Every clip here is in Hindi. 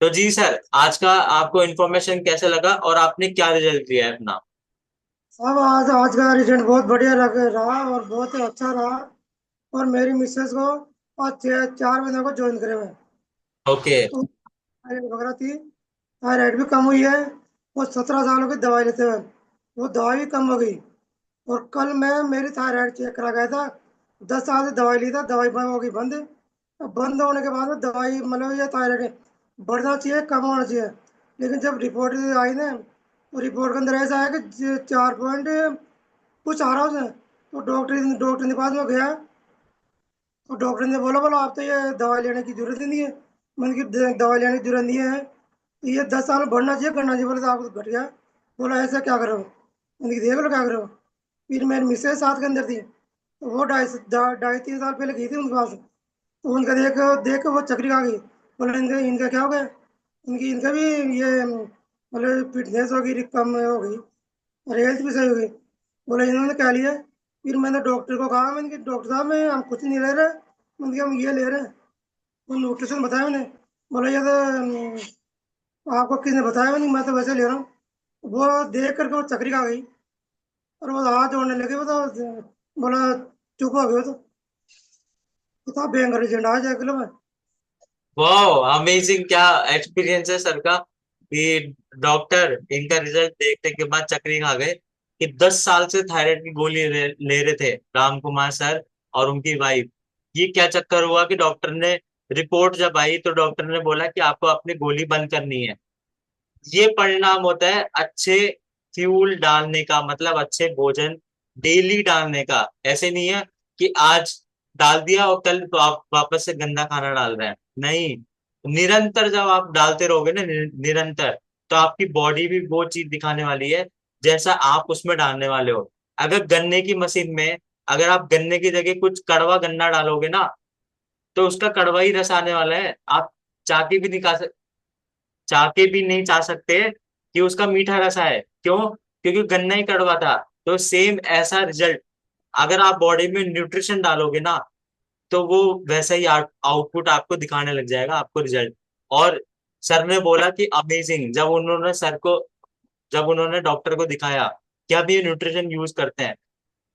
तो जी सर, आज का आपको इन्फॉर्मेशन कैसे लगा और आपने क्या रिजल्ट लिया है अपना? अब आज आज का रिजल्ट बहुत बढ़िया लग रहा और बहुत ही अच्छा रहा। और मेरी मिसेस को आज 4 महीने को ज्वाइन करे हुए। ओके। तो थायराइड वगैरह थी। थायराइड भी कम हुई है। वो 17 सालों की दवाई लेते हुए वो दवाई भी कम हो गई। और कल मैं मेरी थायराइड चेक करा गया था। 10 साल से दवाई ली था, दवाई बंद हो गई बंद। अब बंद होने के बाद में दवाई मतलब ये थायराइड बढ़ना चाहिए कम होना चाहिए। लेकिन जब रिपोर्ट आई ना, तो रिपोर्ट के अंदर ऐसा है कि 4 पॉइंट कुछ आ रहा है उसमें। तो डॉक्टर के पास में गया। तो डॉक्टर ने बोला बोला आप तो ये दवाई लेने की जरूरत ही नहीं है। मैंने कि दवाई लेने की जरूरत नहीं है, तो ये 10 साल बढ़ना चाहिए करना चाहिए। बोले तो आपको तो घट गया। बोला ऐसा क्या करो, मैंने कि देख लो क्या करो। फिर मेरी मिसेज साथ के अंदर थी, तो वो 2.5 3 साल पहले गई थी उनके पास। तो उनका देख देख के वो चक्री खा गई। बोले इनका इनका क्या हो गया। इनका भी ये मतलब फिटनेस हो गई, कम हो गई और हेल्थ भी सही हो गई। बोले इन्होंने क्या लिया। फिर मैंने डॉक्टर को कहा, मैंने कि डॉक्टर साहब मैं हम कुछ नहीं ले रहे। मैंने कहा हम ये ले रहे हैं। वो न्यूट्रिशन बताया मैंने। बोला ये तो आपको किसने बताया। मैं तो वैसे ले रहा हूँ। वो देख करके वो चक्री खा गई और वो हाथ जोड़ने लगे। वो तो बोला चुप हो गए। वो तो कितना भयंकर एजेंट आ जाए किलो में। वाह, अमेजिंग! क्या एक्सपीरियंस है सर का कि डॉक्टर इनका रिजल्ट देखने के बाद चक्री खा गए कि 10 साल से थायराइड की गोली ले रहे थे राम कुमार सर और उनकी वाइफ। ये क्या चक्कर हुआ कि डॉक्टर ने रिपोर्ट जब आई तो डॉक्टर ने बोला कि आपको अपनी गोली बंद करनी है। ये परिणाम होता है अच्छे फ्यूल डालने का, मतलब अच्छे भोजन डेली डालने का। ऐसे नहीं है कि आज डाल दिया और कल तो आप वापस से गंदा खाना डाल रहे हैं। नहीं, निरंतर जब आप डालते रहोगे ना, निरंतर, तो आपकी बॉडी भी वो चीज दिखाने वाली है जैसा आप उसमें डालने वाले हो। अगर गन्ने की मशीन में अगर आप गन्ने की जगह कुछ कड़वा गन्ना डालोगे ना, तो उसका कड़वा ही रस आने वाला है। आप चाहते भी निकाल चाह के भी नहीं चाह सकते कि उसका मीठा रस आए। क्यों? क्योंकि गन्ना ही कड़वा था। तो सेम ऐसा रिजल्ट अगर आप बॉडी में न्यूट्रिशन डालोगे ना, तो वो वैसा ही आउटपुट आपको दिखाने लग जाएगा, आपको रिजल्ट। और सर ने बोला कि अमेजिंग, जब उन्होंने डॉक्टर को दिखाया कि अब ये न्यूट्रिशन यूज करते हैं,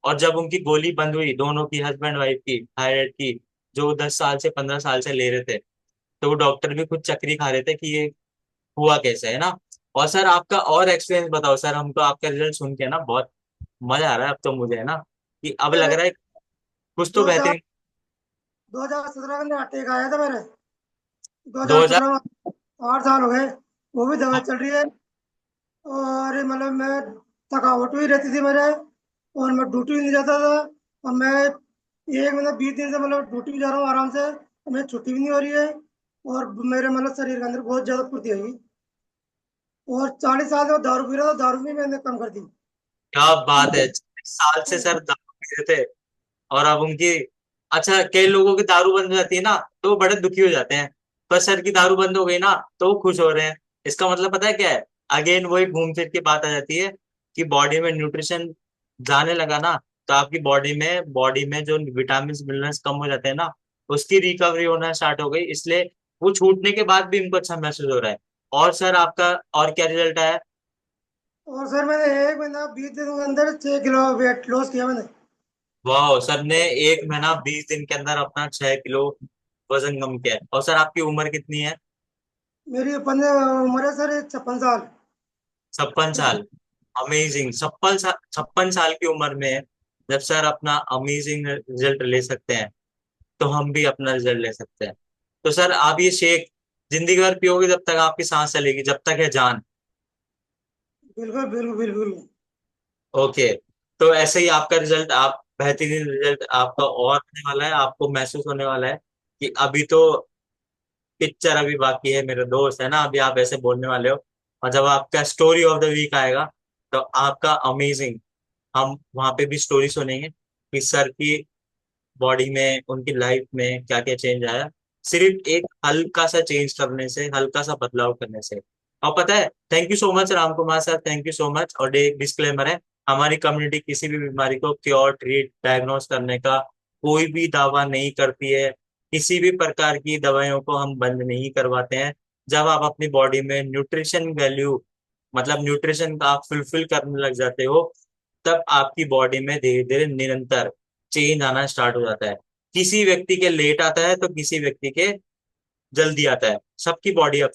और जब उनकी गोली बंद हुई दोनों की, हस्बैंड वाइफ की, थायराइड की, जो 10 साल से 15 साल से ले रहे थे, तो वो डॉक्टर भी खुद चक्री खा रहे थे कि ये हुआ कैसे, है ना। और सर आपका और एक्सपीरियंस बताओ सर, हमको आपका रिजल्ट सुन के ना बहुत मजा आ रहा है अब तो मुझे, है ना, कि अब लग रहा है कुछ तो दो हजार बेहतरीन। 2017 के अंदर अटैक आया था मेरे। दो हजार 2000। सत्रह में 8 साल हो गए। वो भी दवाई चल रही है। और मतलब मैं थकावट भी रहती थी मेरे। और मैं ड्यूटी भी नहीं जाता था। और मैं 1 महीना 20 दिन से मतलब ड्यूटी भी जा रहा हूँ आराम से, और मेरी छुट्टी भी नहीं हो रही है। और मेरे मतलब शरीर के अंदर बहुत ज्यादा फुर्ती आई। और 40 साल से वो दारू पी रहा था, दारू भी मैंने कम कर दी। क्या बात है! 40 साल से सर दारू पी रहे थे और अब उनकी, अच्छा, कई लोगों की दारू बंद हो जाती है ना, तो वो बड़े दुखी हो जाते हैं। पर सर की दारू बंद हो गई ना, तो वो खुश हो रहे हैं। इसका मतलब पता है क्या है? अगेन वही घूम फिर के बात आ जाती है कि बॉडी में न्यूट्रिशन जाने लगा ना, तो आपकी बॉडी में जो विटामिन मिनरल्स कम हो जाते हैं ना, उसकी रिकवरी होना स्टार्ट हो गई। इसलिए वो छूटने के बाद भी इनको अच्छा महसूस हो रहा है। और सर आपका और क्या रिजल्ट आया? और सर मैंने 1 महीना 20 दिन के अंदर 6 किलो वेट लॉस किया मैंने। वाह, सर ने 1 महीना 20 दिन के अंदर अपना 6 किलो वजन कम किया है। और सर आपकी उम्र कितनी है? मेरी 15 उम्र है सर, 56 साल। 56 साल। अमेजिंग! 56 साल की उम्र में जब सर अपना अमेजिंग रिजल्ट ले सकते हैं, तो हम भी अपना रिजल्ट ले सकते हैं। तो सर आप ये शेक जिंदगी भर पियोगे जब तक आपकी सांस चलेगी, जब तक है जान। बिल्कुल बिल्कुल बिल्कुल। ओके। तो ऐसे ही आपका रिजल्ट, आप बेहतरीन रिजल्ट आपका और आने वाला है, आपको महसूस होने वाला है कि अभी तो पिक्चर अभी बाकी है मेरे दोस्त, है ना। अभी आप ऐसे बोलने वाले हो, और जब आपका स्टोरी ऑफ द वीक आएगा, तो आपका अमेजिंग, हम वहां पे भी स्टोरी सुनेंगे कि सर की बॉडी में, उनकी लाइफ में क्या क्या चेंज आया, सिर्फ एक हल्का सा चेंज करने से, हल्का सा बदलाव करने से। और पता है, thank you so much Ram Kumar sir, thank you so much. और एक डिस्क्लेमर है, हमारी कम्युनिटी किसी भी बीमारी को क्योर, ट्रीट, डायग्नोस करने का कोई भी दावा नहीं करती है। किसी भी प्रकार की दवाइयों को हम बंद नहीं करवाते हैं। जब आप अपनी बॉडी में न्यूट्रिशन वैल्यू, मतलब न्यूट्रिशन का आप फुलफिल करने लग जाते हो, तब आपकी बॉडी में धीरे धीरे निरंतर चेंज आना स्टार्ट हो जाता है। किसी व्यक्ति के लेट आता है तो किसी व्यक्ति के जल्दी आता है, सबकी बॉडी